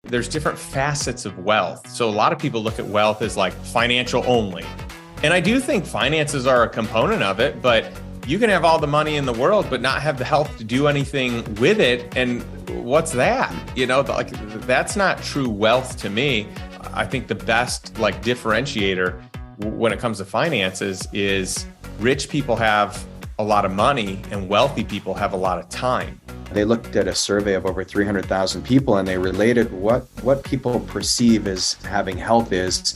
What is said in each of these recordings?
There's different facets of wealth. So a lot of people look at wealth as like financial only. And I do think finances are a component of it, but you can have all the money in the world, but not have the health to do anything with it. And what's that? Like that's not true wealth to me. I think the best differentiator when it comes to finances is rich people have a lot of money and wealthy people have a lot of time. They looked at a survey of over 300,000 people and they related what people perceive as having health is.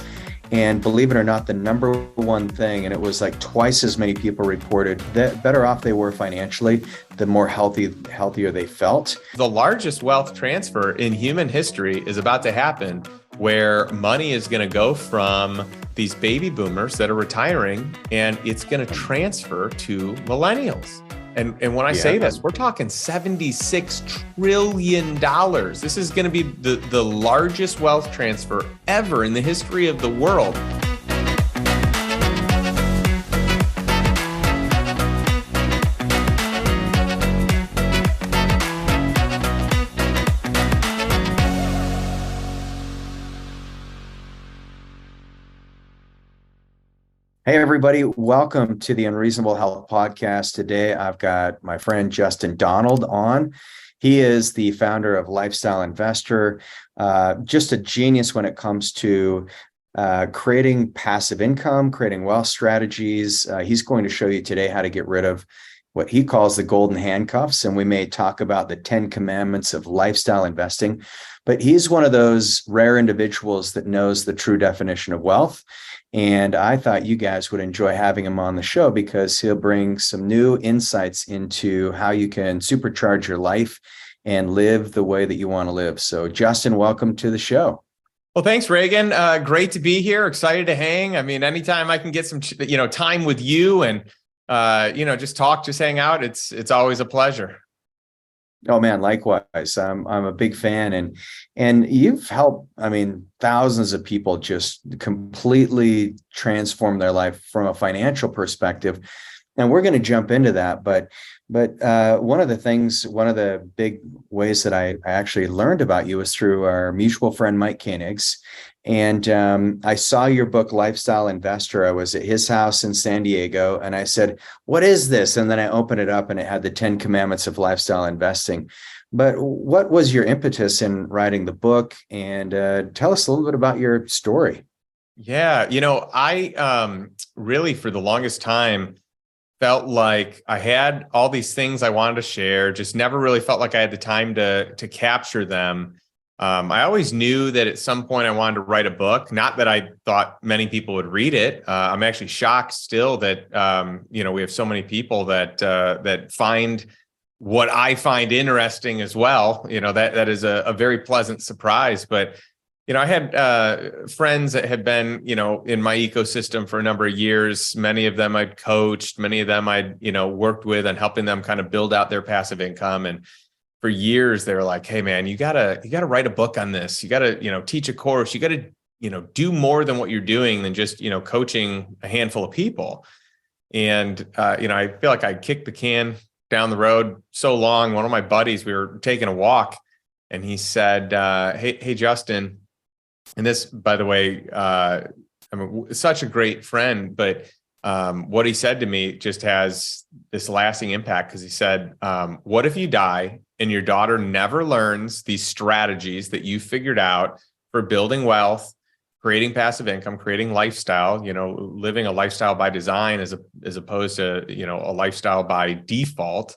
And believe it or not, the number one thing, and it was like twice as many people reported that better off they were financially, the more healthier they felt. The largest wealth transfer in human history is about to happen, where money is going to go from these baby boomers that are retiring and it's going to transfer to millennials. And when I say this, we're talking $76 trillion. This is going to be the largest wealth transfer ever in the history of the world. Hey, everybody. Welcome to the Unreasonable Health Podcast. Today, I've got my friend Justin Donald on. He is the founder of Lifestyle Investor, just a genius when it comes to creating passive income, creating wealth strategies. He's going to show you today how to get rid of what he calls the golden handcuffs. And we may talk about the 10 commandments of lifestyle investing. But he's one of those rare individuals that knows the true definition of wealth. And I thought you guys would enjoy having him on the show because he'll bring some new insights into how you can supercharge your life and live the way that you want to live. So Justin, welcome to the show. Well, thanks, Reagan. Great to be here. Excited to hang. I mean, anytime I can get some, time with you and, just hang out. It's always a pleasure. Oh man, likewise. I'm a big fan, and you've helped, thousands of people just completely transform their life from a financial perspective. And we're going to jump into that, but one of the big ways that I actually learned about you was through our mutual friend Mike Koenig's. And I saw your book, Lifestyle Investor. I was at his house in San Diego, and I said, "What is this?" And then I opened it up, and it had the 10 commandments of lifestyle investing. But what was your impetus in writing the book? And tell us a little bit about your story. Yeah, I really, for the longest time, felt like I had all these things I wanted to share, just never really felt like I had the time to capture them. I always knew that at some point I wanted to write a book, not that I thought many people would read it. I'm actually shocked still that, we have so many people that find what I find interesting as well. That is a very pleasant surprise. But I had friends that had been, in my ecosystem for a number of years. Many of them I'd coached, many of them I'd, worked with and helping them kind of build out their passive income. And for years, they were like, "Hey man, you gotta write a book on this. You gotta, teach a course. You gotta, do more than what you're doing than just, coaching a handful of people." And, I feel like I kicked the can down the road so long. One of my buddies, we were taking a walk and he said, Hey, Justin. And this, by the way, such a great friend, but what he said to me just has this lasting impact because he said, what if you die and your daughter never learns these strategies that you figured out for building wealth, creating passive income, creating lifestyle, living a lifestyle by design as opposed to, a lifestyle by default.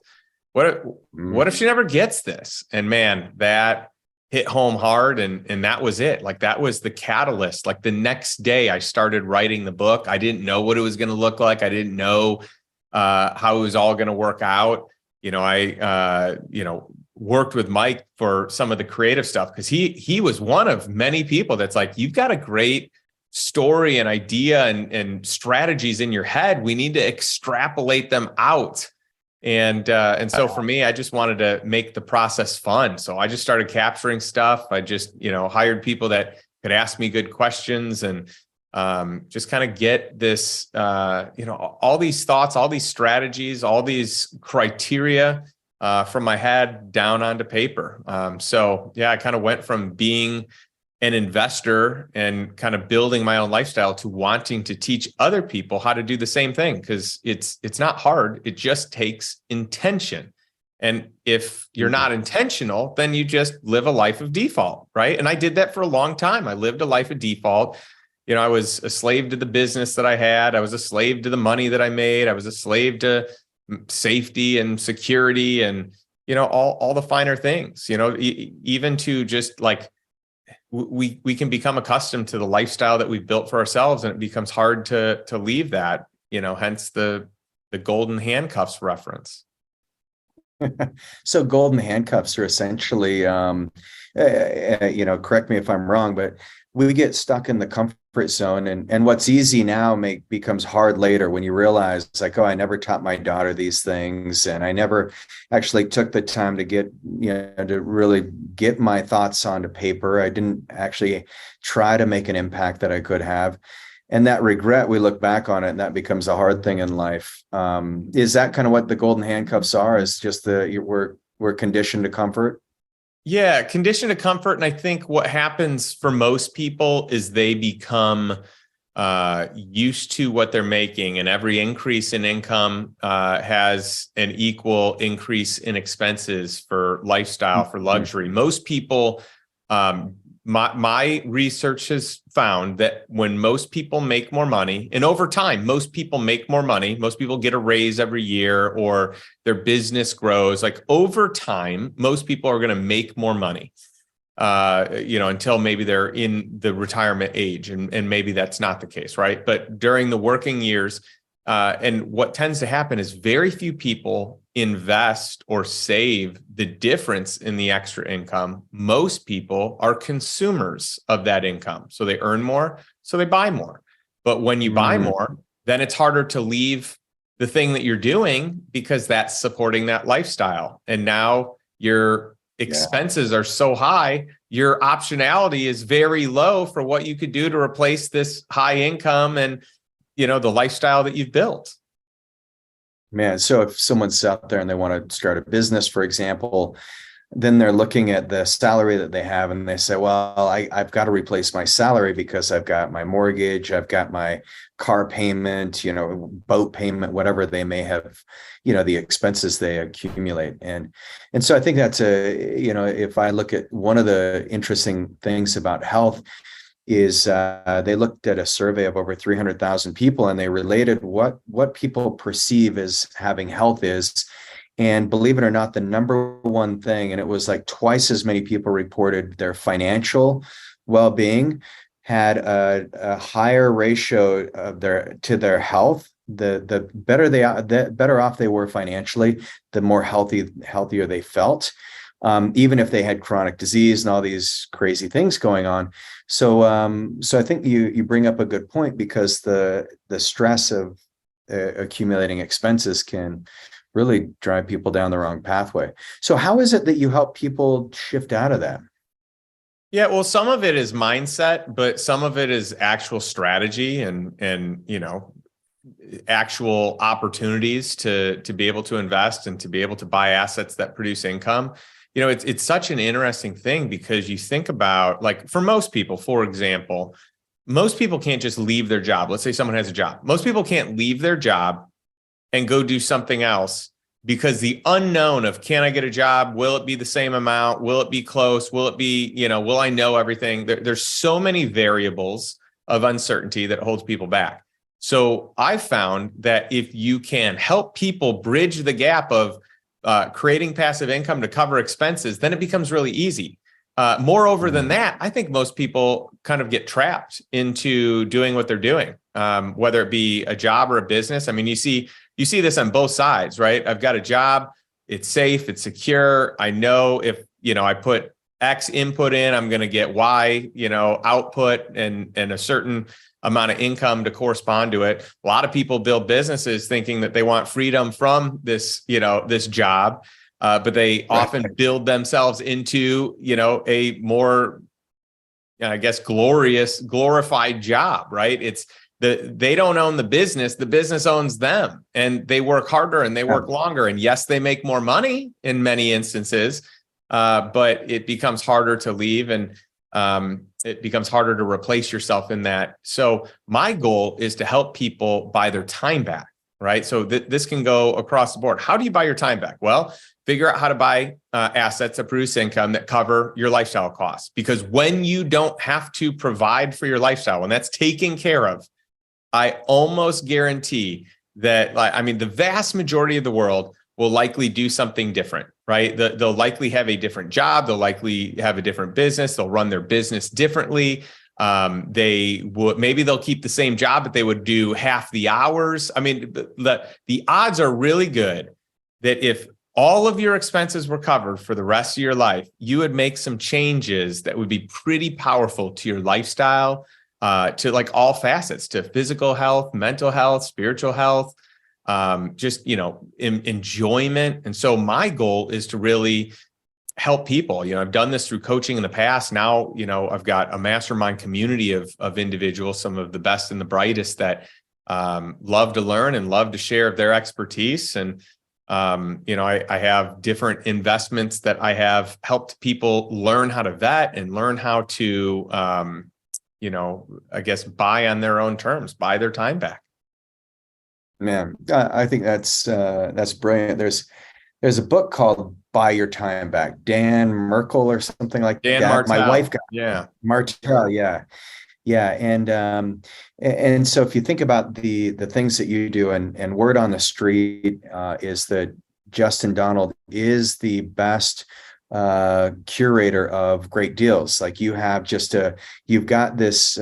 What if she never gets this? And man, that hit home hard. And that was it. Like that was the catalyst. Like the next day I started writing the book. I didn't know what it was going to look like. I didn't know how it was all going to work out. I worked with Mike for some of the creative stuff because he was one of many people that's like, "You've got a great story and idea and strategies in your head. We need to extrapolate them out." And so for me, I just wanted to make the process fun. So I just started capturing stuff. I just, hired people that could ask me good questions and just kind of get this, all these thoughts, all these strategies, all these criteria from my head down onto paper. So yeah, I kind of went from being an investor and kind of building my own lifestyle to wanting to teach other people how to do the same thing, because it's not hard. It just takes intention. And if you're not intentional, then you just live a life of default, right? And I did that for a long time. I lived a life of default. I was a slave to the business that I had. I was a slave to the money that I made. I was a slave to safety and security and, all the finer things, even to just like, we can become accustomed to the lifestyle that we've built for ourselves, and it becomes hard to leave that, hence the golden handcuffs reference. So golden handcuffs are essentially, correct me if I'm wrong, but we get stuck in the comfort zone, and what's easy now becomes hard later when you realize, like, oh, I never taught my daughter these things, and I never actually took the time to to really get my thoughts onto paper. I didn't actually try to make an impact that I could have. And that regret, we look back on it, and that becomes a hard thing in life. Is that kind of what the golden handcuffs are? Is just we're conditioned to comfort? Yeah, conditioned to comfort. And I think what happens for most people is they become used to what they're making, and every increase in income has an equal increase in expenses for lifestyle, for luxury. Most people, my research has found that when most people make more money, and over time, most people make more money, most people get a raise every year, or their business grows, like over time, most people are going to make more money, until maybe they're in the retirement age. And maybe that's not the case, right? But during the working years, and what tends to happen is very few people invest or save the difference in the extra income. Most people are consumers of that income. So they earn more, so they buy more. But when you buy more, then it's harder to leave the thing that you're doing, because that's supporting that lifestyle. And now your expenses are so high, your optionality is very low for what you could do to replace this high income and, the lifestyle that you've built. Man, so if someone's out there and they want to start a business, for example, then they're looking at the salary that they have, and they say, well, I've got to replace my salary because I've got my mortgage, I've got my car payment, boat payment, whatever they may have, the expenses they accumulate. And so I think that's if I look at one of the interesting things about health is they looked at a survey of over 300,000 people, and they related what people perceive as having health is. And believe it or not, the number one thing, and it was like twice as many people reported their financial well-being had a higher ratio of to their health. The better the better off they were financially, the more healthier they felt. Even if they had chronic disease and all these crazy things going on. So I think you bring up a good point, because the stress of accumulating expenses can really drive people down the wrong pathway. So how is it that you help people shift out of that? Yeah, well, some of it is mindset, but some of it is actual strategy and actual opportunities to be able to invest and to be able to buy assets that produce income. It's such an interesting thing, because you think about, like, for most people, for example, most people can't just leave their job. Let's say someone has a job. Most people can't leave their job and go do something else, because the unknown of, can I get a job? Will it be the same amount? Will it be close? Will it be, will I know everything? There's so many variables of uncertainty that holds people back. So I found that if you can help people bridge the gap of creating passive income to cover expenses, then it becomes really easy. Moreover than that, I think most people kind of get trapped into doing what they're doing, whether it be a job or a business. I mean, you see this on both sides, right? I've got a job, it's safe, it's secure. I know if, I put X input in, I'm going to get Y, output and a certain amount of income to correspond to it. A lot of people build businesses thinking that they want freedom from this, this job, but they often build themselves into, a more, I guess, glorified job, right? They don't own the business owns them, and they work harder and they work longer. And yes, they make more money in many instances, but it becomes harder to leave, and it becomes harder to replace yourself in that. So my goal is to help people buy their time back, right? So this can go across the board. How do you buy your time back? Well, figure out how to buy assets that produce income that cover your lifestyle costs. Because when you don't have to provide for your lifestyle, when that's taken care of, I almost guarantee that, the vast majority of the world will likely do something different, right? They'll likely have a different job. They'll likely have a different business. They'll run their business differently. Maybe they'll keep the same job, but they would do half the hours. The odds are really good that if all of your expenses were covered for the rest of your life, you would make some changes that would be pretty powerful to your lifestyle, to like all facets, to physical health, mental health, spiritual health, enjoyment. And so my goal is to really help people. I've done this through coaching in the past. Now, I've got a mastermind community of individuals, some of the best and the brightest that love to learn and love to share their expertise. And I have different investments that I have helped people learn how to vet and learn how to, buy on their own terms, buy their time back. Man, I think that's brilliant. There's a book called Buy Your Time Back, Dan Merkel or something like Dan that. Martell. My wife got Martell, yeah. And so if you think about the things that you do, and word on the street is that Justin Donald is the best curator of great deals. Like you've got this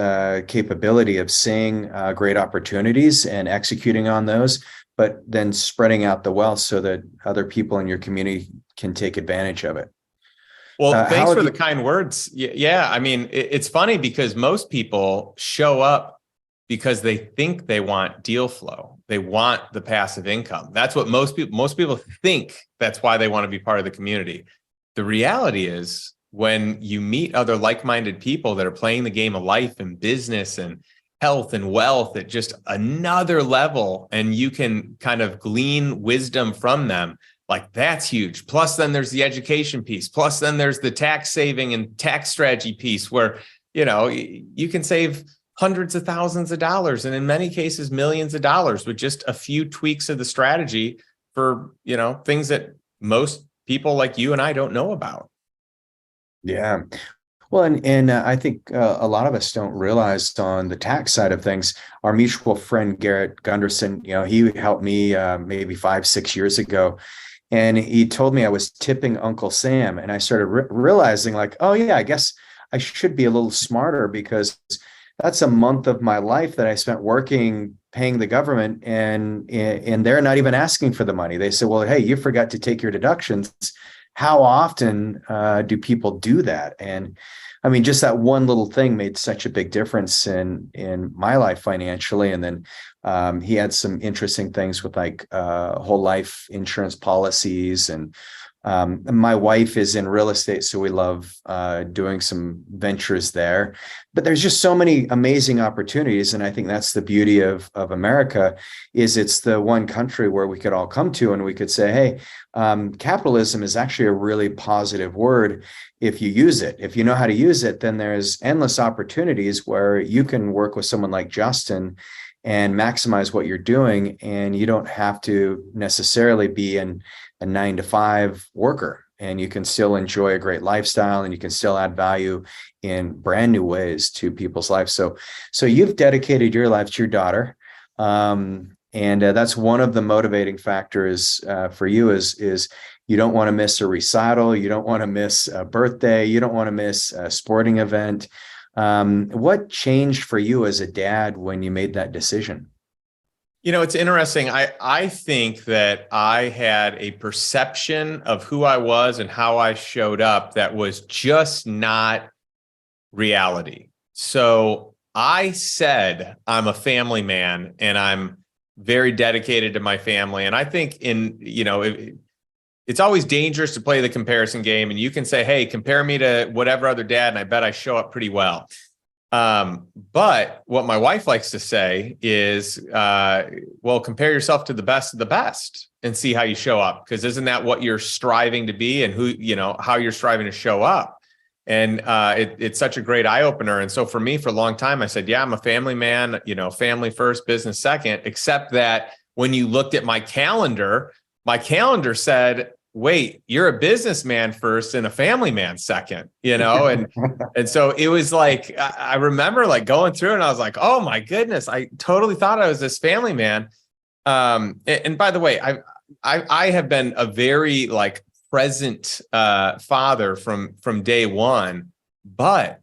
capability of seeing great opportunities and executing on those, but then spreading out the wealth so that other people in your community can take advantage of it. Well, thanks for the kind words. Yeah. It's funny because most people show up because they think they want deal flow. They want the passive income. That's what most people think. That's why they want to be part of the community. The reality is when you meet other like-minded people that are playing the game of life and business and health and wealth at just another level, and you can kind of glean wisdom from them, like that's huge. Plus then there's the education piece. Plus then there's the tax saving and tax strategy piece where, you can save hundreds of thousands of dollars, and in many cases, millions of dollars with just a few tweaks of the strategy for, things that most people like you and I don't know about. Yeah. Well, and I think a lot of us don't realize on the tax side of things, our mutual friend, Garrett Gunderson, he helped me maybe 5-6 years ago. And he told me I was tipping Uncle Sam. And I started realizing like, oh yeah, I guess I should be a little smarter, because that's a month of my life that I spent working, paying the government, and they're not even asking for the money. They say, well, hey, you forgot to take your deductions. How often do people do that? And just that one little thing made such a big difference in my life financially. And then he had some interesting things with like whole life insurance policies. And my wife is in real estate, so we love doing some ventures there. But there's just so many amazing opportunities. And I think that's the beauty of America, is it's the one country where we could all come to and we could say, hey, capitalism is actually a really positive word if you use it. If you know how to use it, then there's endless opportunities where you can work with someone like Justin and maximize what you're doing. And you don't have to necessarily be a 9-to-5 worker, and you can still enjoy a great lifestyle, and you can still add value in brand new ways to people's lives. So you've dedicated your life to your daughter. And that's one of the motivating factors for you is you don't want to miss a recital. You don't want to miss a birthday. You don't want to miss a sporting event. What changed for you as a dad when you made that decision? It's interesting. I think that I had a perception of who I was and how I showed up that was just not reality. So I said I'm a family man and I'm very dedicated to my family. And I think it's always dangerous to play the comparison game. And you can say, hey, compare me to whatever other dad, and I bet I show up pretty well. But what my wife likes to say is, well, compare yourself to the best of the best and see how you show up. Because isn't that what you're striving to be, and how you're striving to show up? And it's such a great eye opener. And so for me, for a long time, I said, yeah, I'm a family man, family first, business second, except that when you looked at my calendar said, wait, you're a businessman first and a family man second, and so it was like, I remember like going through and I was like, oh my goodness, I totally thought I was this family man. And by the way, I have been a very like present father from day one, but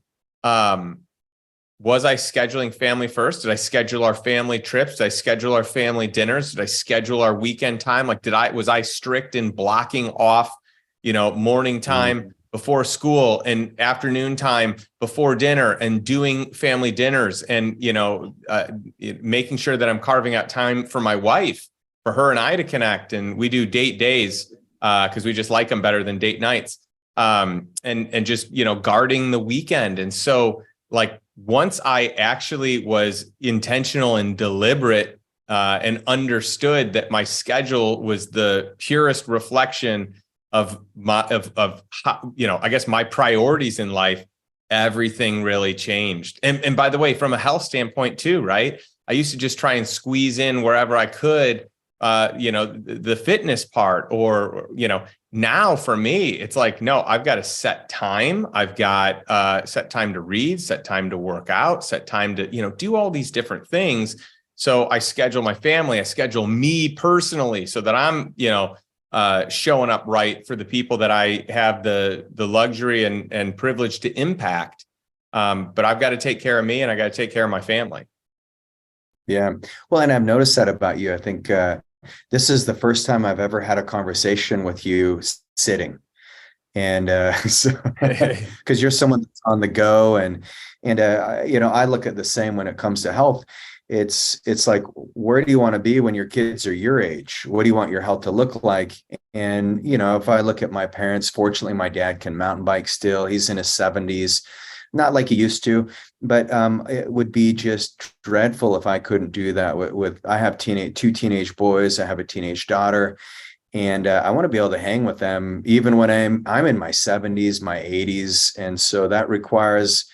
was I scheduling family first? Did I schedule our family trips? Did I schedule our family dinners? Did I schedule our weekend time? Like, was I strict in blocking off, morning time before school and afternoon time before dinner, and doing family dinners, and, making sure that I'm carving out time for my wife, for her and I to connect. And we do date days because we just like them better than date nights. And just, guarding the weekend. And so like, once I actually was intentional and deliberate and understood that my schedule was the purest reflection of I guess my priorities in life, everything really changed. And by the way, from a health standpoint too, right? I used to just try and squeeze in wherever I could, the fitness part, or, now for me, it's like, no, I've got to set time. I've got set time to read, set time to work out, set time to, do all these different things. So I schedule my family, I schedule me personally so that I'm, showing up right for the people that I have the luxury and privilege to impact. But I've got to take care of me, and I got to take care of my family. Yeah. Well, and I've noticed that about you. I think this is the first time I've ever had a conversation with you sitting. And so because you're someone that's on the go, and I look at the same when it comes to health. It's like, where do you want to be when your kids are your age? What do you want your health to look like? And if I look at my parents, fortunately my dad can mountain bike still. He's in his 70s. Not like he used to, but it would be just dreadful if I couldn't do that with I have two teenage boys. I have a teenage daughter, and I want to be able to hang with them even when I'm in my 70s, my 80s. And so that requires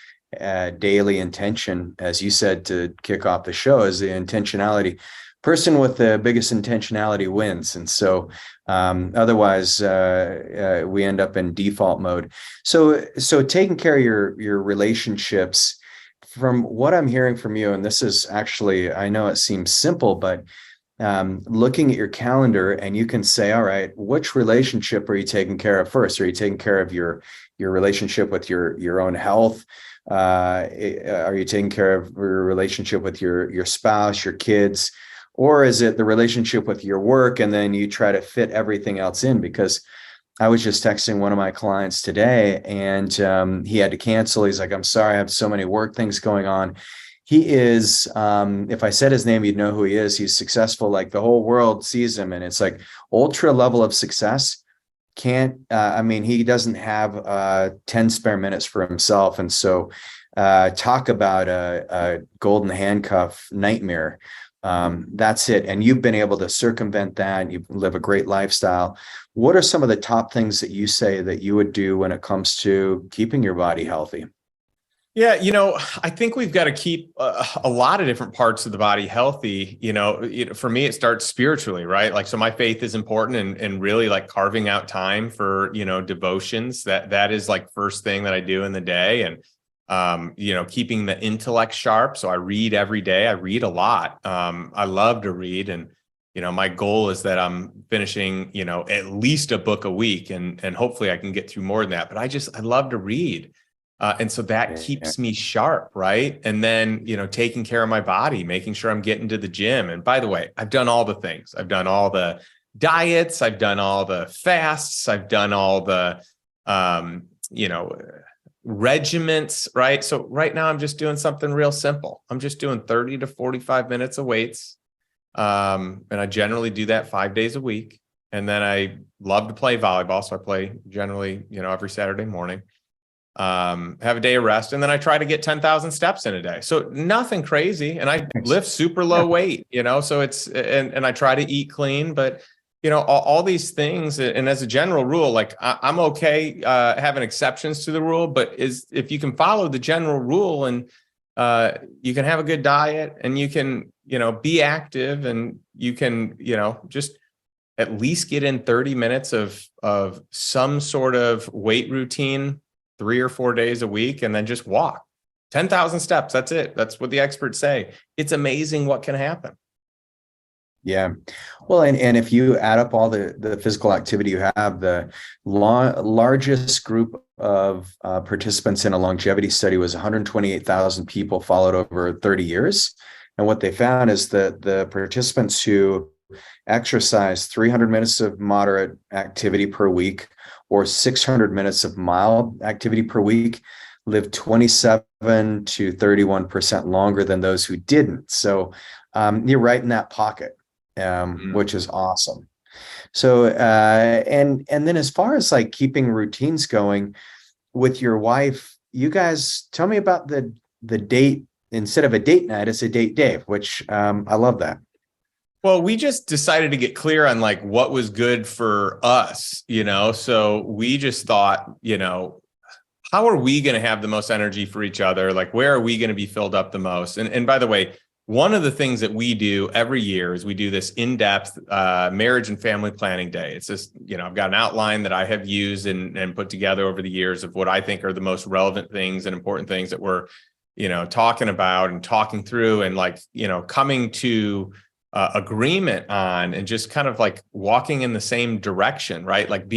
daily intention, as you said, to kick off the show, is the intentionality. Person with the biggest intentionality wins. And so otherwise we end up in default mode. So taking care of your relationships, from what I'm hearing from you, and this is actually, I know it seems simple, but looking at your calendar, and you can say, all right, which relationship are you taking care of first? Are you taking care of your relationship with your own health? Are you taking care of your relationship with your spouse, your kids? Or is it the relationship with your work, and then you try to fit everything else in? Because I was just texting one of my clients today, and he had to cancel. He's like, I'm sorry, I have so many work things going on. He is, if I said his name, you'd know who he is. He's successful. Like, the whole world sees him, and it's like ultra level of success. He doesn't have 10 spare minutes for himself. And so talk about a golden handcuff nightmare. That's it. And you've been able to circumvent that. You live a great lifestyle. What are some of the top things that you say that you would do when it comes to keeping your body healthy? Yeah, I think we've got to keep a lot of different parts of the body healthy. For me, it starts spiritually, right? Like, so my faith is important, and really like carving out time for, devotions. That is like first thing that I do in the day. And keeping the intellect sharp. So I read every day. I read a lot. I love to read. And, my goal is that I'm finishing, at least a book a week, and hopefully I can get through more than that. But I love to read. And so that keeps me sharp, right? And then, taking care of my body, making sure I'm getting to the gym. And by the way, I've done all the things. I've done all the diets. I've done all the fasts. I've done all the, regiments, right? So right now I'm just doing something real simple. I'm just doing 30 to 45 minutes of weights. And I generally do that 5 days a week. And then I love to play volleyball. So I play generally, every Saturday morning. have a day of rest, and then I try to get 10,000 steps in a day. So nothing crazy. And I lift super low weight, so it's, and I try to eat clean, but all these things. And as a general rule, like I'm okay having exceptions to the rule, but if you can follow the general rule and you can have a good diet and you can, be active and you can, just at least get in 30 minutes of some sort of weight routine 3 or 4 days a week, and then just walk 10,000 steps. That's it. That's what the experts say. It's amazing what can happen. Yeah. Well, and if you add up all the physical activity you have, the largest group of participants in a longevity study was 128,000 people followed over 30 years. And what they found is that the participants who exercise 300 minutes of moderate activity per week or 600 minutes of mild activity per week lived 27 to 31% longer than those who didn't. So you're right in that pocket, which is awesome. So and then as far as like keeping routines going with your wife, you guys tell me about the date. Instead of a date night, it's a date day, which I love that. Well, we just decided to get clear on like what was good for us, so we just thought, how are we going to have the most energy for each other? Like, where are we going to be filled up the most? And by the way, one of the things that we do every year is we do this in-depth marriage and family planning day. It's just, I've got an outline that I have used and put together over the years of what I think are the most relevant things and important things that we're, talking about and talking through and like, coming to agreement on, and just kind of like walking in the same direction, right? Like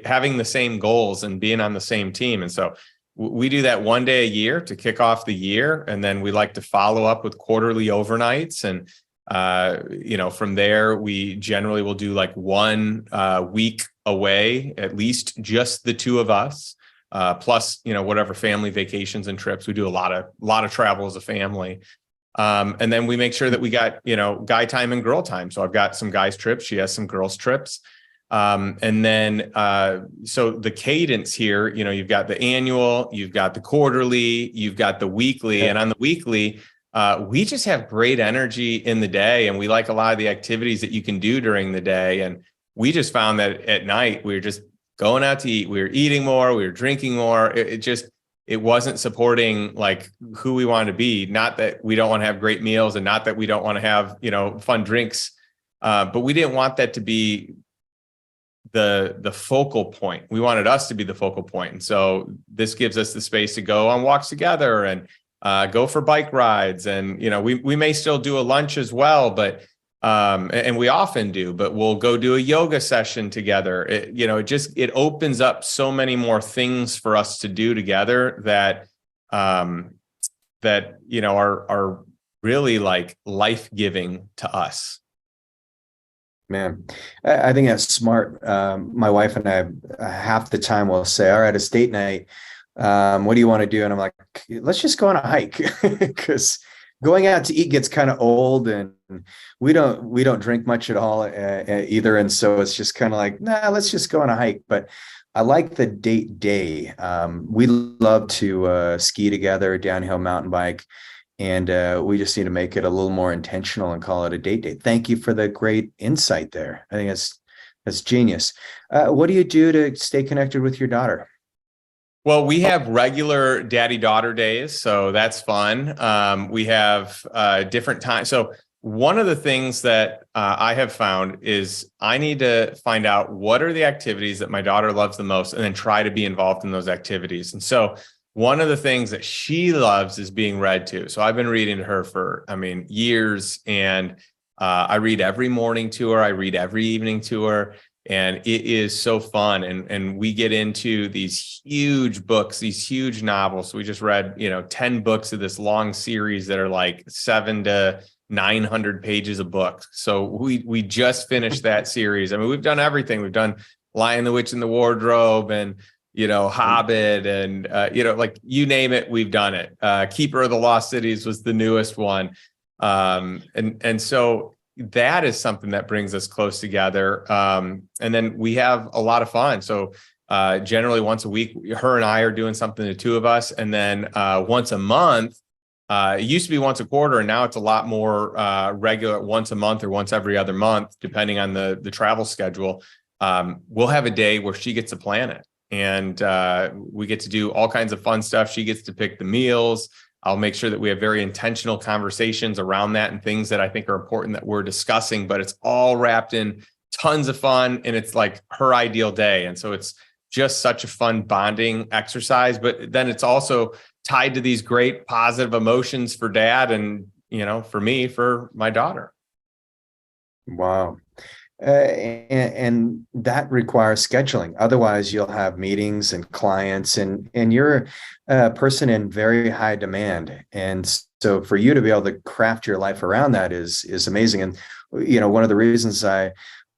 having the same goals and being on the same team. And so we do that one day a year to kick off the year. And then we like to follow up with quarterly overnights. And, from there, we generally will do like 1 week away, at least just the two of us, plus, whatever family vacations and trips. We do a lot of travel as a family. And then we make sure that we got, guy time and girl time. So I've got some guys trips. She has some girls trips. And then, so the cadence here, you've got the annual, you've got the quarterly, you've got the weekly, and on the weekly, we just have great energy in the day. And we like a lot of the activities that you can do during the day. And we just found that at night, we were just going out to eat. We were eating more, we were drinking more. It wasn't supporting like who we wanted to be. Not that we don't want to have great meals and not that we don't want to have, fun drinks. But we didn't want that to be the focal point. We wanted us to be the focal point. And so this gives us the space to go on walks together and go for bike rides. And, we may still do a lunch as well, but and we often do, but we'll go do a yoga session together. It opens up so many more things for us to do together that are really like life-giving to us. Man, I think that's smart. My wife and I half the time will say, all right, it's date night. What do you want to do? And I'm like, let's just go on a hike, because going out to eat gets kind of old, and we don't drink much at all either. And so it's just kind of like, nah, let's just go on a hike. But I like the date day. We love to ski together, downhill mountain bike. And we just need to make it a little more intentional and call it a date day. Thank you for the great insight there. I think that's genius. What do you do to stay connected with your daughter? Well, we have regular daddy-daughter days, so that's fun. We have different times. So one of the things that I have found is I need to find out what are the activities that my daughter loves the most, and then try to be involved in those activities. And so one of the things that she loves is being read to. So I've been reading to her for, years, and I read every morning to her. I read every evening to her. And it is so fun. And we get into these huge books, these huge novels. So we just read, 10 books of this long series that are like 700 to 900 pages a book. So we just finished that series. We've done everything. We've done Lion, the Witch, and the Wardrobe, and, Hobbit, and, like you name it, we've done it. Keeper of the Lost Cities was the newest one. And so that is something that brings us close together. And then we have a lot of fun. So Generally once a week, her and I are doing something, the two of us. And then once a month, it used to be once a quarter, and now it's a lot more regular, once a month or once every other month, depending on the travel schedule. We'll have a day where she gets to plan it, and we get to do all kinds of fun stuff. She gets to pick the meals. I'll make sure that we have very intentional conversations around that and things that I think are important that we're discussing, but it's all wrapped in tons of fun, and it's like her ideal day. And so it's just such a fun bonding exercise, but then it's also tied to these great positive emotions for dad and, for me, for my daughter. Wow. And that requires scheduling. Otherwise, you'll have meetings and clients, and you're a person in very high demand. And so for you to be able to craft your life around that is amazing. And, one of the reasons I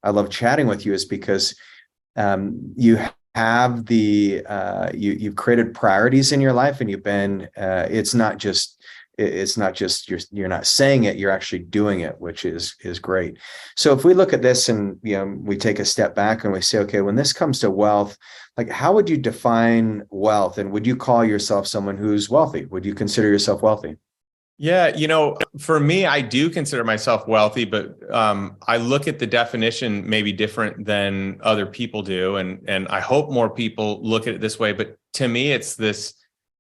love chatting with you is because you have you've created priorities in your life, and you've been, it's not just you're not saying it, you're actually doing it, which is great. So if we look at this and we take a step back and we say, okay, when this comes to wealth, like, how would you define wealth? And would you call yourself someone who's wealthy? Would you consider yourself wealthy? Yeah, for me, I do consider myself wealthy, but I look at the definition maybe different than other people do, and I hope more people look at it this way. But to me, it's this.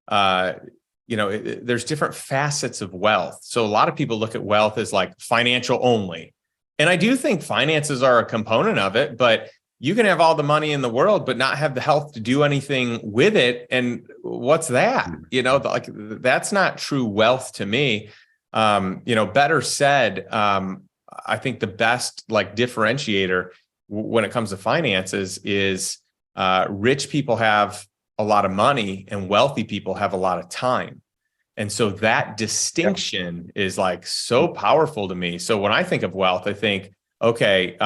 There's different facets of wealth. So a lot of people look at wealth as like financial only. And I do think finances are a component of it, but you can have all the money in the world, but not have the health to do anything with it. And what's that? Like, that's not true wealth to me. Better said, I think the best differentiator when it comes to finances is rich people have a lot of money and wealthy people have a lot of time. And so that distinction is so powerful to me. So when I think of wealth, I think, okay,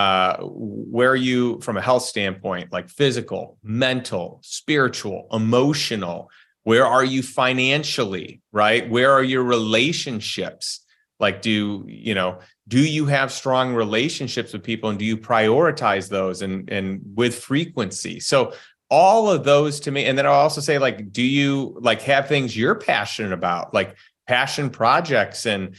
where are you from a health standpoint, like physical, mental, spiritual, emotional? Where are you financially, right? Where are your relationships? Do you have strong relationships with people, and do you prioritize those and with frequency? So all of those to me. And then I'll also say, do you have things you're passionate about, like passion projects? And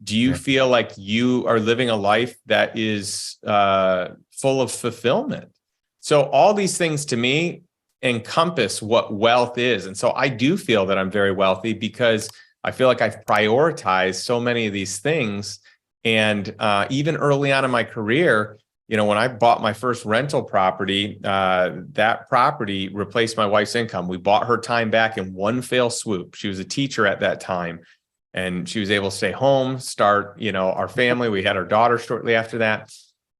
do you feel like you are living a life that is full of fulfillment? So all these things to me encompass what wealth is. And so I do feel that I'm very wealthy because I feel like I've prioritized so many of these things. And even early on in my career, when I bought my first rental property, that property replaced my wife's income. We bought her time back in one fell swoop. She was a teacher at that time, and she was able to stay home, start, our family. We had our daughter shortly after that.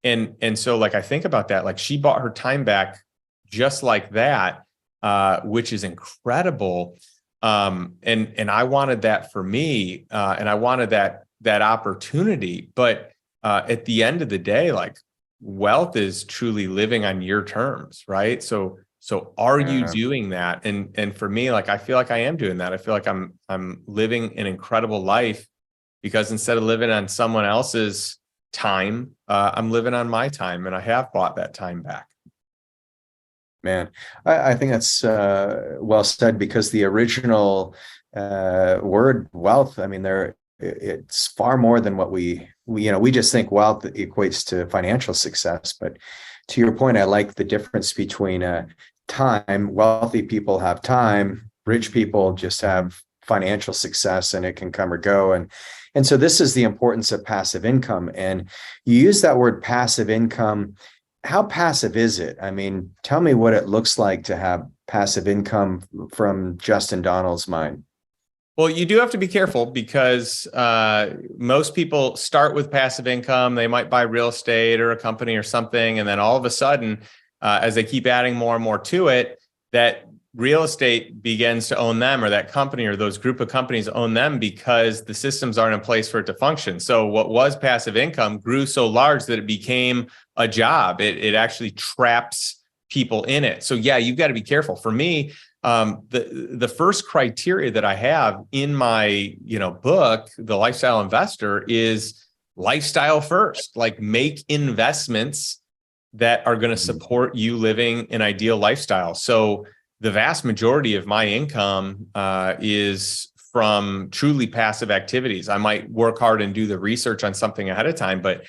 And so I think about that, she bought her time back just like that, which is incredible. And I wanted that for me, and I wanted that opportunity. But at the end of the day, wealth is truly living on your terms, right? So are you doing that? And for me, I feel like I am doing that. I feel like I'm living an incredible life because instead of living on someone else's time, I'm living on my time, and I have bought that time back. Man, I think that's well said, because the original word wealth, I mean, it's far more than what we just think wealth equates to financial success. But to your point, I like the difference between time. Wealthy people have time. Rich people just have financial success, and it can come or go. And so this is the importance of passive income. And you use that word passive income. How passive is it? I mean, tell me what it looks like to have passive income from Justin Donald's mind. Well, you do have to be careful because most people start with passive income. They might buy real estate or a company or something. And then all of a sudden, as they keep adding more and more to it, that real estate begins to own them, or that company or those group of companies own them because the systems aren't in place for it to function. So what was passive income grew so large that it became a job. It actually traps people in it. So yeah, you've got to be careful. For me, the first criteria that I have in my book, The Lifestyle Investor, is lifestyle first. Make investments that are going to support you living an ideal lifestyle. So the vast majority of my income is from truly passive activities. I might work hard and do the research on something ahead of time, but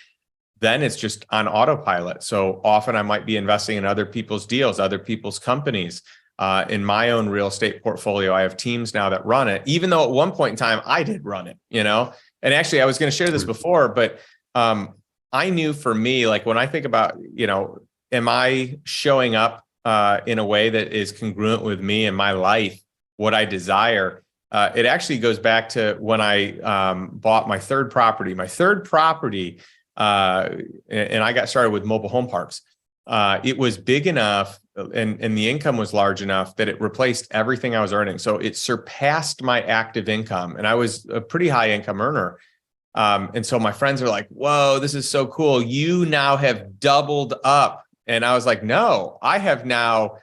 then it's just on autopilot. So often I might be investing in other people's deals, other people's companies. In my own real estate portfolio, I have teams now that run it, even though at one point in time I did run it, And actually, I was going to share this before, but I knew for me, like when I think about, am I showing up in a way that is congruent with me and my life, what I desire? It actually goes back to when I bought my third property. My third property, and I got started with mobile home parks. It was big enough and the income was large enough that it replaced everything I was earning. So it surpassed my active income, and I was a pretty high income earner. And so my friends are like, whoa, this is so cool. You now have doubled up. And I was like, no, I have now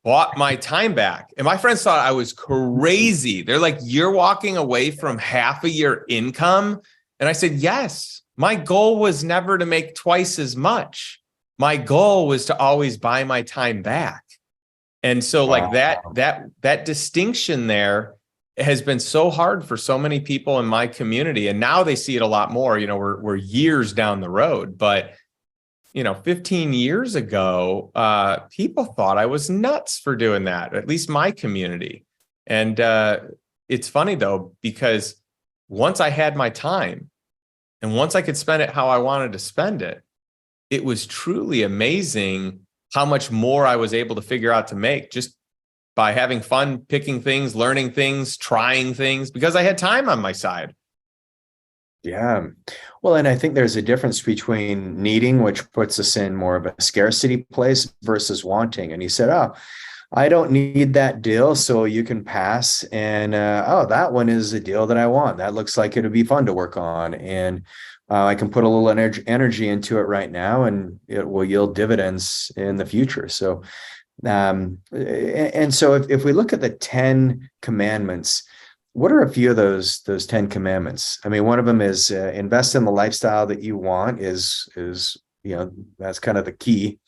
bought my time back. And my friends thought I was crazy. They're like, you're walking away from half of your income. And I said, yes, my goal was never to make twice as much. My goal was to always buy my time back. And so like that distinction there has been so hard for so many people in my community. And now they see it a lot more. We're years down the road, but 15 years ago, people thought I was nuts for doing that, at least my community. And it's funny though, because once I had my time and once I could spend it how I wanted to spend it, it was truly amazing how much more I was able to figure out to make just by having fun, picking things, learning things, trying things, because I had time on my side. Yeah. Well, and I think there's a difference between needing, which puts us in more of a scarcity place, versus wanting. And he said, oh, I don't need that deal, so you can pass. And that one is a deal that I want. That looks like it'll be fun to work on. And I can put a little energy into it right now, and it will yield dividends in the future. So, and so if we look at the 10 commandments, what are a few of those 10 commandments? I mean, one of them is invest in the lifestyle that you want. Is that's kind of the key.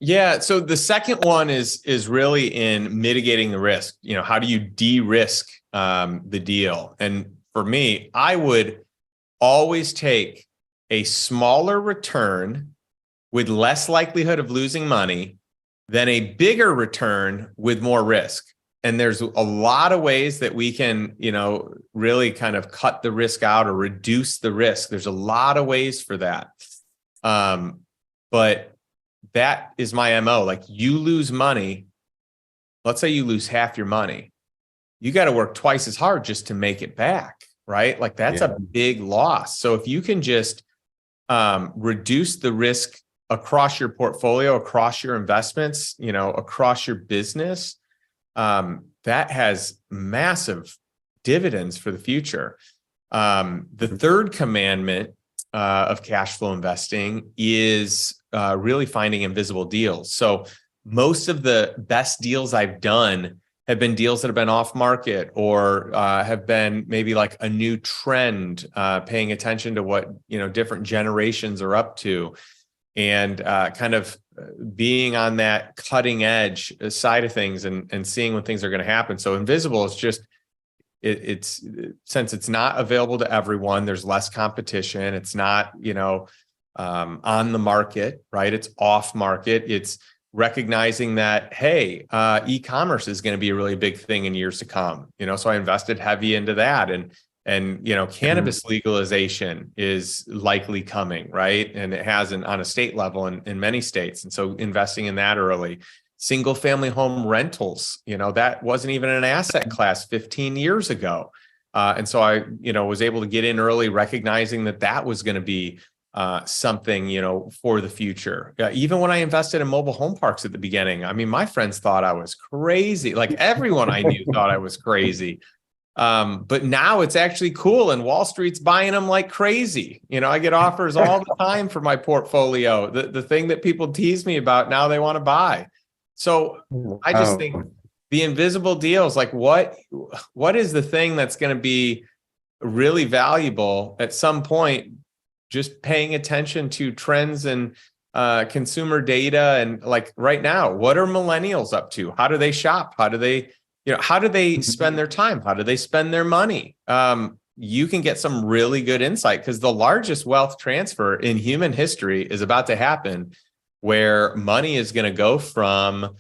Yeah. So the second one is really in mitigating the risk. How do you de-risk the deal? And for me, I would always take a smaller return with less likelihood of losing money than a bigger return with more risk. And there's a lot of ways that we can, really kind of cut the risk out or reduce the risk. There's a lot of ways for that. But that is my MO. Like, you lose money. Let's say you lose half your money. You got to work twice as hard just to make it back, right? Like, that's a big loss. So if you can just reduce the risk across your portfolio, across your investments, across your business, that has massive dividends for the future. The third commandment of cash flow investing is really finding invisible deals. So most of the best deals I've done have been deals that have been off market or have been maybe like a new trend, paying attention to what different generations are up to, and kind of being on that cutting edge side of things and seeing when things are going to happen. So invisible is just, it's since it's not available to everyone, there's less competition. It's not, on the market, right? It's off market. It's recognizing that, hey, e-commerce is going to be a really big thing in years to come. So I invested heavy into that, and cannabis legalization is likely coming, right? And it hasn't on a state level in many states. And so investing in that early. Single family home rentals, that wasn't even an asset class 15 years ago. And so I, was able to get in early, recognizing that was going to be something, for the future. Even when I invested in mobile home parks at the beginning, I mean, my friends thought I was crazy. Like, everyone I knew thought I was crazy. But now it's actually cool, and Wall Street's buying them like crazy. I get offers all the time for my portfolio. The thing that people tease me about, now they want to buy. So I just think the invisible deals, like what is the thing that's going to be really valuable at some point? Just paying attention to trends and consumer data. And like right now, what are millennials up to? How do they shop? How do they, how do they spend their time? How do they spend their money? You can get some really good insight because the largest wealth transfer in human history is about to happen, where money is going to go from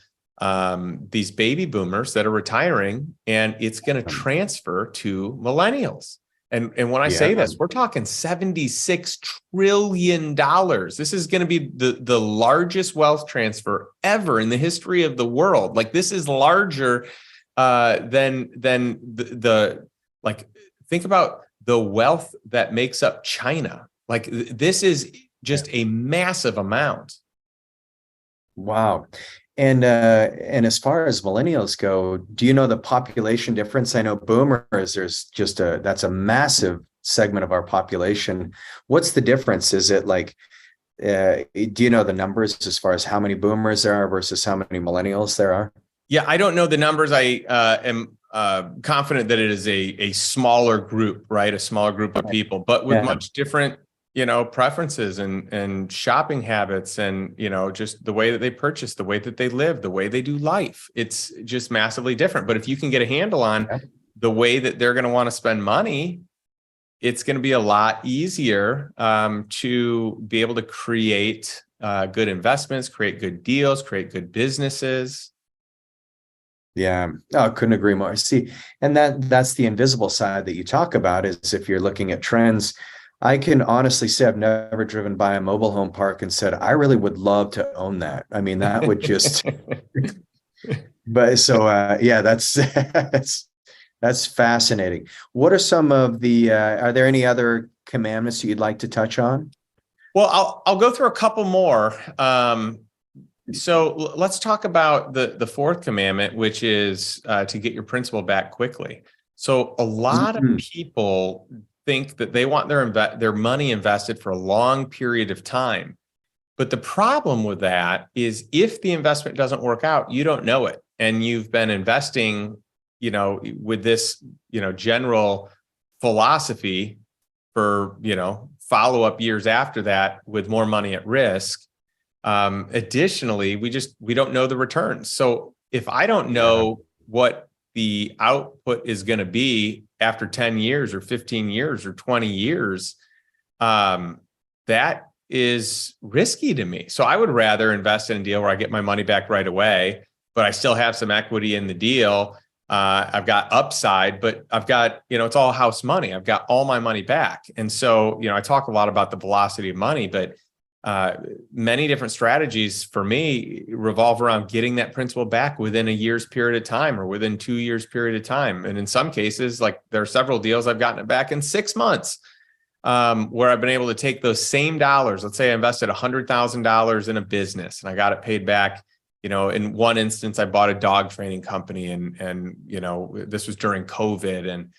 these baby boomers that are retiring, and it's going to transfer to millennials. And when I say this, we're talking $76 trillion. This is going to be the largest wealth transfer ever in the history of the world. Like, this is larger than the like, think about the wealth that makes up China. Like, this is just a massive amount. Wow. And as far as millennials go, do you know the population difference? I know boomers, that's a massive segment of our population. What's the difference? Is it like, do you know the numbers as far as how many boomers there are versus how many millennials there are? Yeah, I don't know the numbers. I am confident that it is a smaller group, right? A smaller group of people, but with much different preferences and shopping habits, and, just the way that they purchase, the way that they live, the way they do life. It's just massively different. But if you can get a handle on the way that they're going to want to spend money, it's going to be a lot easier to be able to create good investments, create good deals, create good businesses. Yeah, I couldn't agree more. See, and that's the invisible side that you talk about, is if you're looking at trends. I can honestly say I've never driven by a mobile home park and said, I really would love to own that. I mean, that would just, but so, that's fascinating. What are some of the, are there any other commandments you'd like to touch on? Well, I'll go through a couple more. So let's talk about the fourth commandment, which is to get your principal back quickly. So a lot of people think that they want their money invested for a long period of time. But the problem with that is, if the investment doesn't work out, you don't know it. And you've been investing, with this, general philosophy for, follow-up years after that with more money at risk. Additionally, we don't know the returns. So if I don't know what the output is going to be after 10 years or 15 years or 20 years, that is risky to me. So I would rather invest in a deal where I get my money back right away, but I still have some equity in the deal. I've got upside, but I've got, it's all house money. I've got all my money back. And so, I talk a lot about the velocity of money, but many different strategies for me revolve around getting that principal back within a year's period of time, or within 2 years period of time. And in some cases, like, there are several deals I've gotten it back in 6 months, where I've been able to take those same dollars. Let's say I invested $100,000 in a business and I got it paid back. In one instance, I bought a dog training company, and this was during COVID, and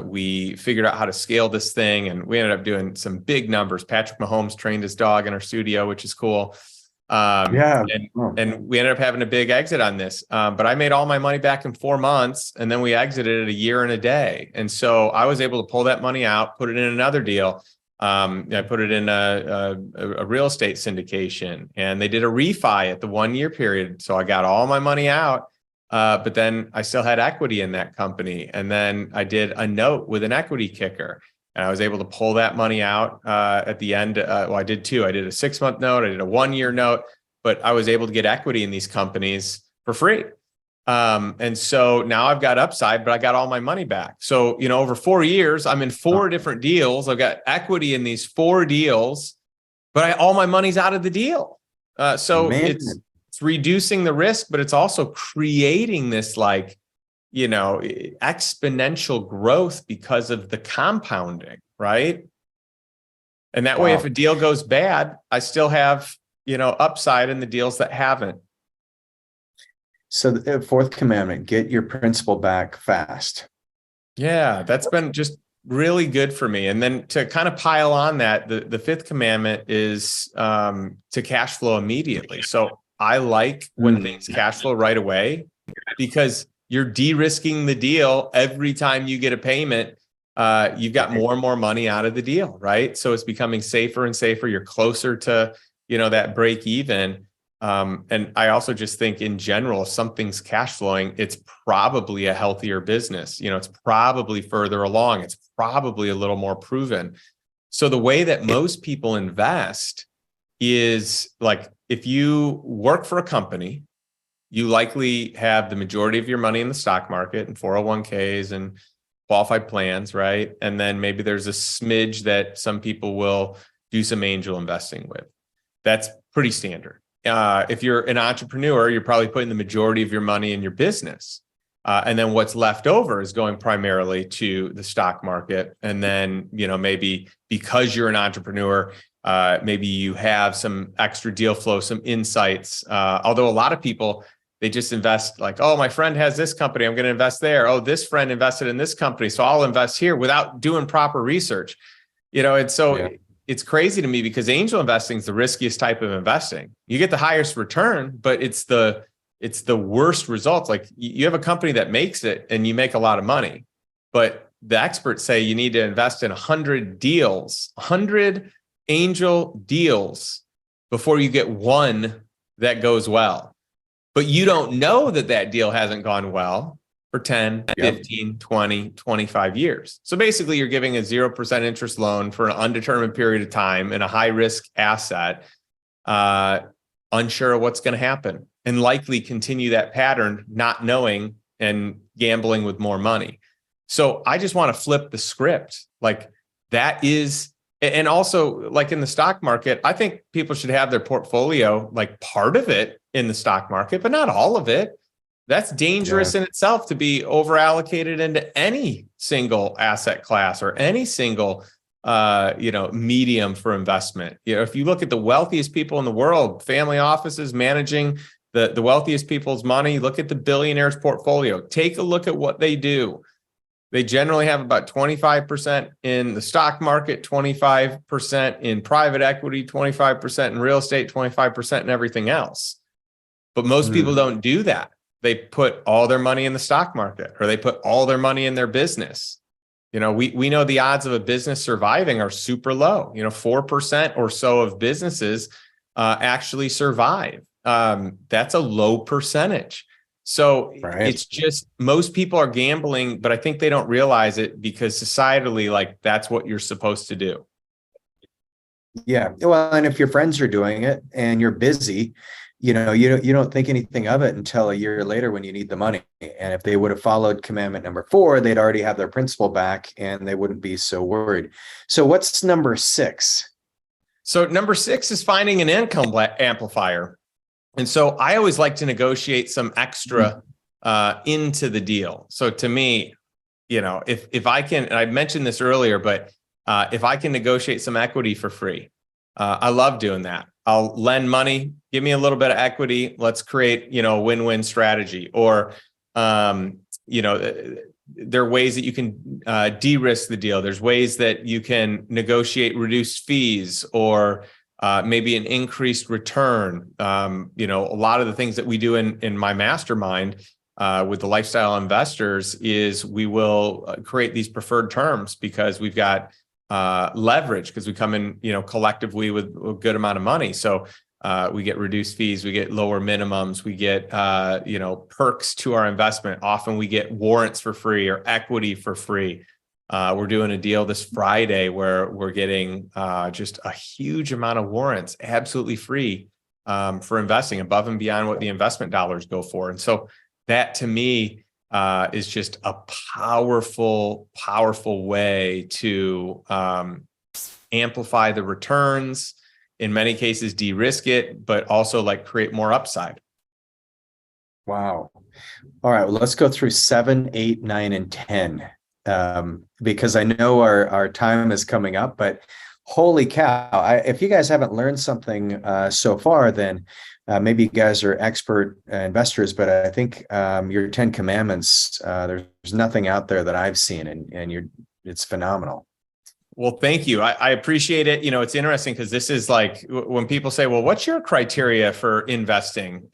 we figured out how to scale this thing, and we ended up doing some big numbers. Patrick Mahomes trained his dog in our studio, which is cool. And we ended up having a big exit on this. But I made all my money back in 4 months, and then we exited at a year and a day. And so I was able to pull that money out, put it in another deal. I put it in a real estate syndication, and they did a refi at the 1 year period. So I got all my money out. But then I still had equity in that company. And then I did a note with an equity kicker, and I was able to pull that money out at the end. I did two. I did a 6-month note. I did a 1 year note, but I was able to get equity in these companies for free. And so now I've got upside, but I got all my money back. So, over 4 years, I'm in 4 different deals. I've got equity in these 4 deals, but all my money's out of the deal. So it's reducing the risk, but it's also creating this exponential growth because of the compounding, right? And that way, if a deal goes bad, I still have, upside in the deals that haven't. So the fourth commandment, get your principal back fast. Yeah, that's been just really good for me. And then to kind of pile on that, the fifth commandment is to cash flow immediately. So I like when things cash flow right away, because you're de-risking the deal. Every time you get a payment, you've got more and more money out of the deal, right? So it's becoming safer and safer. You're closer to that break even. And I also just think in general, if something's cash flowing, it's probably a healthier business. It's probably further along. It's probably a little more proven. So the way that most people invest is like, if you work for a company, you likely have the majority of your money in the stock market and 401ks and qualified plans, right? And then maybe there's a smidge that some people will do some angel investing with. That's pretty standard. If you're an entrepreneur, you're probably putting the majority of your money in your business. And then what's left over is going primarily to the stock market. And then, maybe because you're an entrepreneur, maybe you have some extra deal flow, some insights. Although a lot of people, they just invest like, oh, my friend has this company, I'm going to invest there. Oh, this friend invested in this company, so I'll invest here without doing proper research. And so it's crazy to me because angel investing is the riskiest type of investing. You get the highest return, but it's the worst results. Like you have a company that makes it and you make a lot of money, but the experts say you need to invest in 100 deals, 100 angel deals before you get one that goes well. But you don't know that deal hasn't gone well for 10, 15, 20, 25 years. So basically you're giving a 0% interest loan for an undetermined period of time in a high risk asset, unsure of what's going to happen, and likely continue that pattern, not knowing and gambling with more money. So I just want to flip the script. Like that is, and also like in the stock market, I think people should have their portfolio, like part of it in the stock market, but not all of it. That's dangerous in itself to be over allocated into any single asset class or any single, medium for investment. If you look at the wealthiest people in the world, family offices managing the wealthiest people's money, look at the billionaires' portfolio, take a look at what they do. They generally have about 25% in the stock market, 25% in private equity, 25% in real estate, 25% in everything else. But most people don't do that. They put all their money in the stock market, or they put all their money in their business. We know the odds of a business surviving are super low. 4% or so of businesses actually survive. That's a low percentage. So It's just, most people are gambling, but I think they don't realize it because societally, like that's what you're supposed to do. Yeah. Well, and if your friends are doing it and you're busy, you don't think anything of it until a year later when you need the money. And if they would have followed commandment number 4, they'd already have their principal back and they wouldn't be so worried. So what's number 6? So number 6 is finding an income amplifier. And so I always like to negotiate some extra into the deal. So to me, if I can, and I mentioned this earlier, but if I can negotiate some equity for free, I love doing that. I'll lend money, give me a little bit of equity. Let's create, a win-win strategy. Or, there are ways that you can de-risk the deal. There's ways that you can negotiate reduced fees or maybe an increased return. A lot of the things that we do in my mastermind with the lifestyle investors is we will create these preferred terms because we've got leverage, because we come in, collectively with a good amount of money. So we get reduced fees, we get lower minimums, we get, perks to our investment. Often we get warrants for free or equity for free. We're doing a deal this Friday where we're getting just a huge amount of warrants absolutely free for investing above and beyond what the investment dollars go for. And so that to me is just a powerful, powerful way to amplify the returns, in many cases, de-risk it, but also like create more upside. Wow. All right. Well, let's go through 7, 8, 9, and 10. Because I know our time is coming up, but holy cow, if you guys haven't learned something so far, then maybe you guys are expert investors, but I think your 10 commandments, there's nothing out there that I've seen, and it's phenomenal. Well, thank you. I appreciate it. It's interesting because this is like when people say, well, what's your criteria for investing?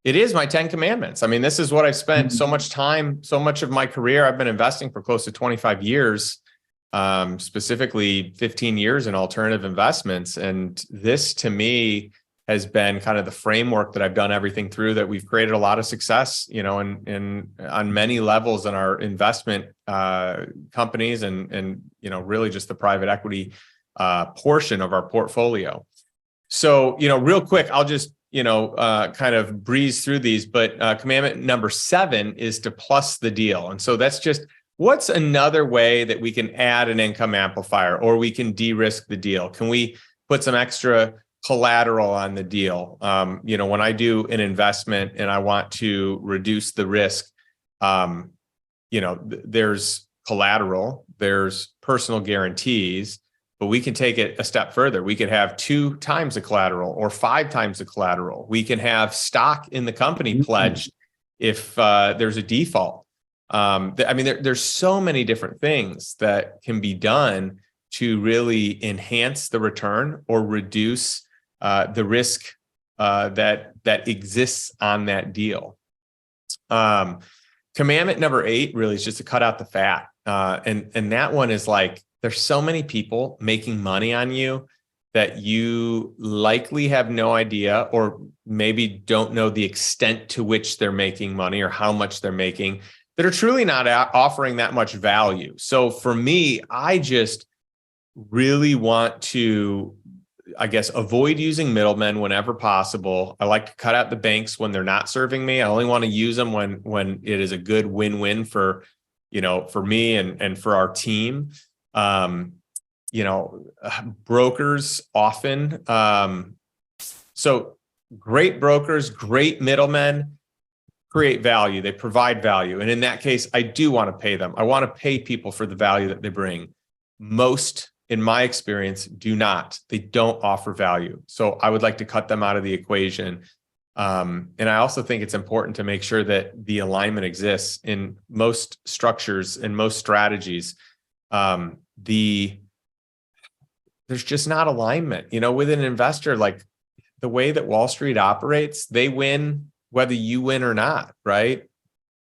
It is my 10 commandments. I mean, this is what I've spent so much time, so much of my career. I've been investing for close to 25 years. specifically 15 years in alternative investments. And this to me has been kind of the framework that I've done everything through, that we've created a lot of success, in on many levels in our investment companies and really just the private equity portion of our portfolio. So, real quick, I'll just, kind of breeze through these, but commandment number 7 is to plus the deal. And so that's just, what's another way that we can add an income amplifier, or we can de-risk the deal? Can we put some extra collateral on the deal? When I do an investment and I want to reduce the risk, there's collateral, there's personal guarantees, but we can take it a step further. We could have 2 times the collateral or 5 times the collateral. We can have stock in the company pledged if there's a default. There's so many different things that can be done to really enhance the return or reduce the risk that exists on that deal. Commandment number 8 really is just to cut out the fat. And that one is like, there's so many people making money on you that you likely have no idea, or maybe don't know the extent to which they're making money or how much they're making, that are truly not offering that much value. So for me, I just really want to, avoid using middlemen whenever possible. I like to cut out the banks when they're not serving me. I only want to use them when it is a good win-win for me and for our team. Brokers often. So great brokers, great middlemen create value. They provide value. And in that case, I do want to pay them. I want to pay people for the value that they bring. Most, in my experience, do not. They don't offer value. So I would like to cut them out of the equation. And I also think it's important to make sure that the alignment exists in most structures and most strategies. There's just not alignment, with an investor. Like, the way that Wall Street operates, they win whether you win or not, right?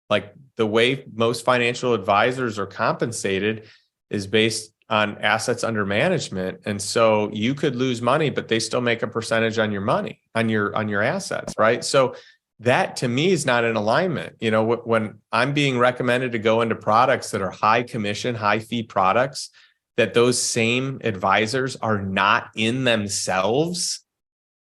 Like, the way most financial advisors are compensated is based on assets under management. And so you could lose money, but they still make a percentage on your money, on your assets, right? So that to me is not in alignment. When I'm being recommended to go into products that are high commission, high fee products, that those same advisors are not in themselves,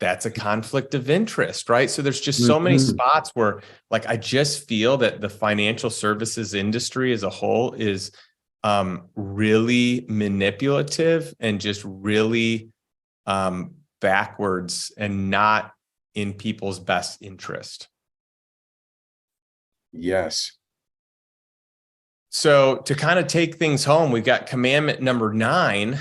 that's a conflict of interest, right? So there's just so many spots where, like, I just feel that the financial services industry as a whole is really manipulative and just really backwards and not in people's best interest. Yes. So to kind of take things home, we've got commandment number 9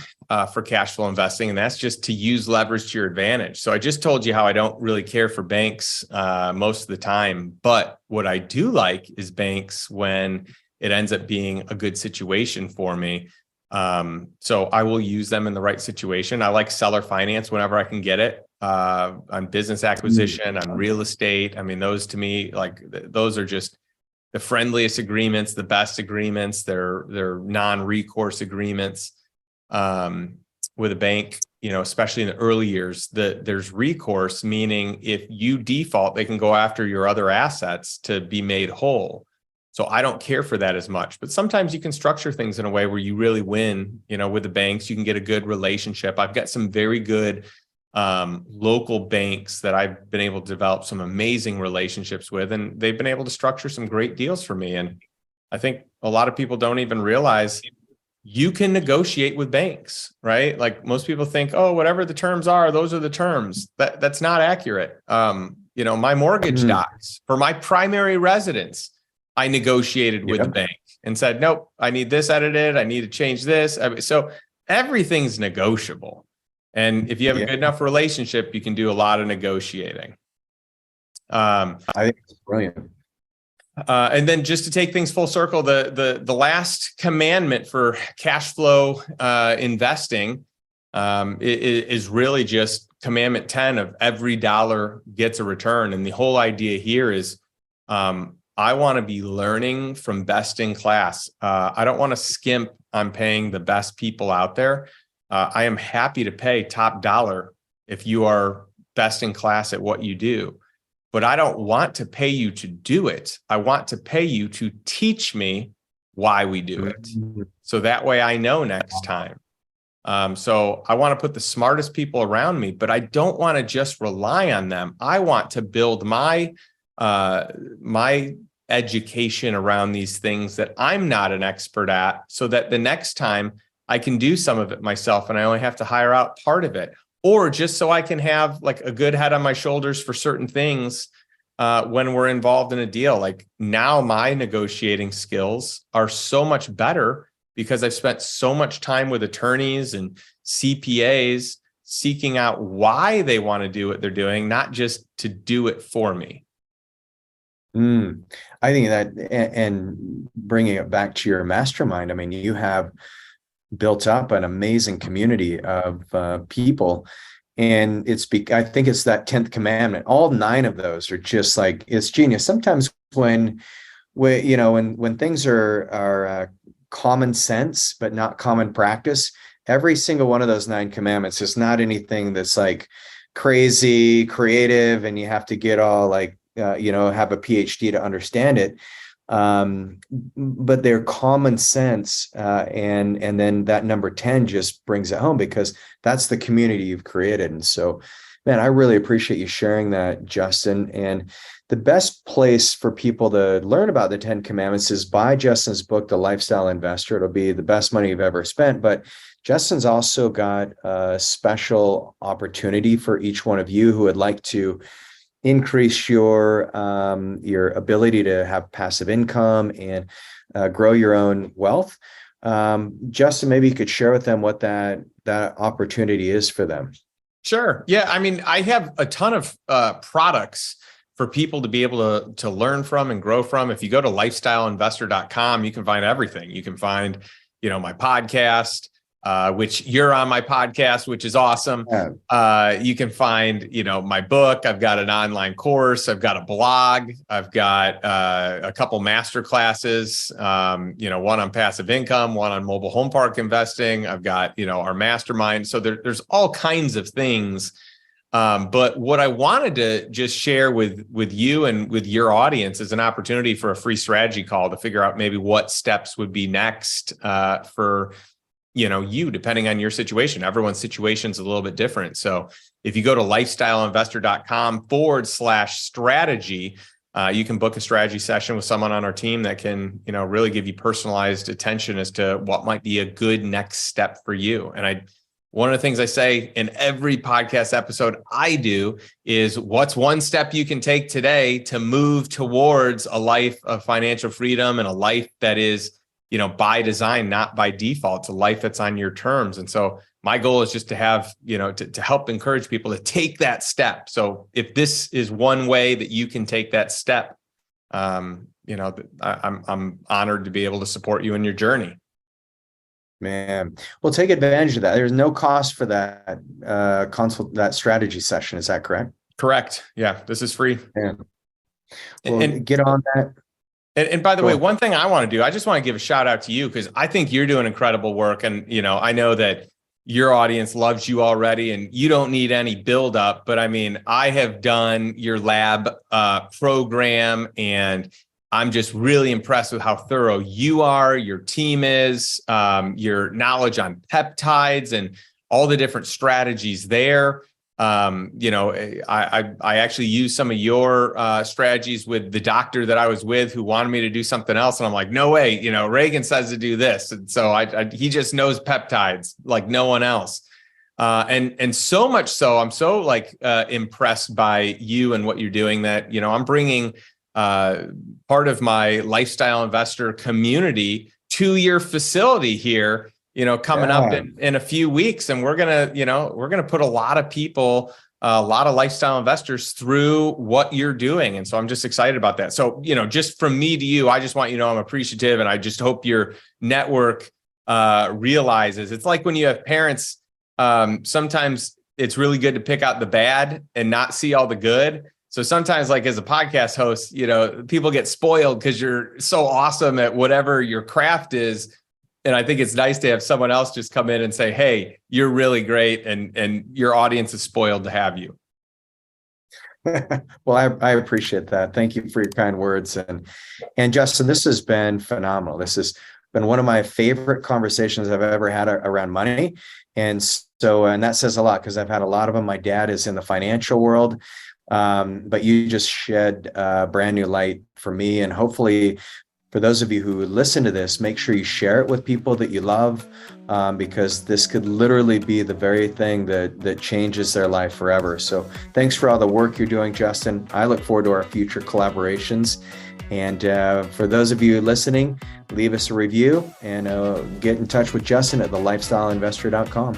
for cash flow investing, and that's just to use leverage to your advantage. So I just told you how I don't really care for banks most of the time, but what I do like is banks when it ends up being a good situation for me. So I will use them in the right situation. I like seller finance whenever I can get it, on business acquisition, on real estate. Those to me, like, those are just the friendliest agreements, the best agreements. They're non-recourse agreements. With a bank, especially in the early years, there's recourse, meaning if you default, they can go after your other assets to be made whole. So I don't care for that as much, but sometimes you can structure things in a way where you really win, with the banks. You can get a good relationship. I've got some very good local banks that I've been able to develop some amazing relationships with, and they've been able to structure some great deals for me. And I think a lot of people don't even realize you can negotiate with banks, right? Like, most people think, oh, whatever the terms are, those are the terms. That's not accurate. My mortgage docs for my primary residence, I negotiated with the bank and said, nope, I need this edited. I need to change this. So everything's negotiable. And if you have a good enough relationship, you can do a lot of negotiating. I think it's brilliant. And then just to take things full circle, the last commandment for cash flow investing is really just commandment 10 of every dollar gets a return. And the whole idea here is, I want to be learning from best in class. I don't want to skimp on paying the best people out there. I am happy to pay top dollar if you are best in class at what you do. But I don't want to pay you to do it. I want to pay you to teach me why we do it. So that way I know next time. So I want to put the smartest people around me, but I don't want to just rely on them. I want to build my education around these things that I'm not an expert at, so that the next time I can do some of it myself and I only have to hire out part of it, or just so I can have like a good head on my shoulders for certain things when we're involved in a deal. Like now my negotiating skills are so much better because I've spent so much time with attorneys and CPAs seeking out why they want to do what they're doing, not just to do it for me. I think that, and bringing it back to your mastermind, I mean, you have built up an amazing community of people, and I think it's that 10th commandment. All 9 of those are just like, it's genius. Sometimes when things are common sense but not common practice, every single one of those 9 commandments is not anything that's like crazy creative and you have to get all like have a PhD to understand it. But they're common sense. And then that number 10 just brings it home, because that's the community you've created. And so, man, I really appreciate you sharing that, Justin. And the best place for people to learn about the 10 commandments is buy Justin's book, The Lifestyle Investor. It'll be the best money you've ever spent. But Justin's also got a special opportunity for each one of you who would like to increase your ability to have passive income and grow your own wealth. Justin, maybe you could share with them what that opportunity is for them. Sure. Yeah. I mean, I have a ton of products for people to be able to learn from and grow from. If you go to lifestyleinvestor.com, you can find everything. You can find, my podcast, which you're on my podcast, which is awesome. Yeah. You can find, my book. I've got an online course. I've got a blog. I've got a couple master classes, one on passive income, one on mobile home park investing. I've got, our mastermind. So there's all kinds of things. But what I wanted to just share with you and with your audience is an opportunity for a free strategy call to figure out maybe what steps would be next for you, depending on your situation. Everyone's situation is a little bit different. So if you go to lifestyleinvestor.com/strategy, you can book a strategy session with someone on our team that can, really give you personalized attention as to what might be a good next step for you. And one of the things I say in every podcast episode I do is, what's one step you can take today to move towards a life of financial freedom and a life that is, by design, not by default. It's a life that's on your terms. And so my goal is just to have, to help encourage people to take that step. So if this is one way that you can take that step, I'm honored to be able to support you in your journey. Man, well, take advantage of that. There's no cost for that that strategy session. Is that correct? Correct. Yeah, this is free. Yeah. Well, get on that. And by the way, one thing I want to do, I just want to give a shout out to you, because I think you're doing incredible work. And, I know that your audience loves you already and you don't need any build up. But I mean, I have done your lab program, and I'm just really impressed with how thorough you are, your team is, your knowledge on peptides and all the different strategies there. I actually used some of your strategies with the doctor that I was with, who wanted me to do something else. And I'm like, no way, Reagan says to do this. And so he just knows peptides like no one else. And so much so, I'm so impressed by you and what you're doing that, I'm bringing part of my lifestyle investor community to your facility here, coming up in a few weeks. And we're going to put a lot of people, a lot of lifestyle investors through what you're doing. And so I'm just excited about that. So, just from me to you, I just want you to know I'm appreciative. And I just hope your network realizes, it's like when you have parents, sometimes it's really good to pick out the bad and not see all the good. So sometimes, like as a podcast host, people get spoiled because you're so awesome at whatever your craft is. And I think it's nice to have someone else just come in and say, hey, you're really great. And your audience is spoiled to have you. Well, I appreciate that. Thank you for your kind words. And Justin, this has been phenomenal. This has been one of my favorite conversations I've ever had around money. And that says a lot because I've had a lot of them. My dad is in the financial world. But you just shed brand new light for me. And hopefully for those of you who listen to this, make sure you share it with people that you love, because this could literally be the very thing that changes their life forever. So thanks for all the work you're doing, Justin. I look forward to our future collaborations. And for those of you listening, leave us a review and get in touch with Justin at thelifestyleinvestor.com.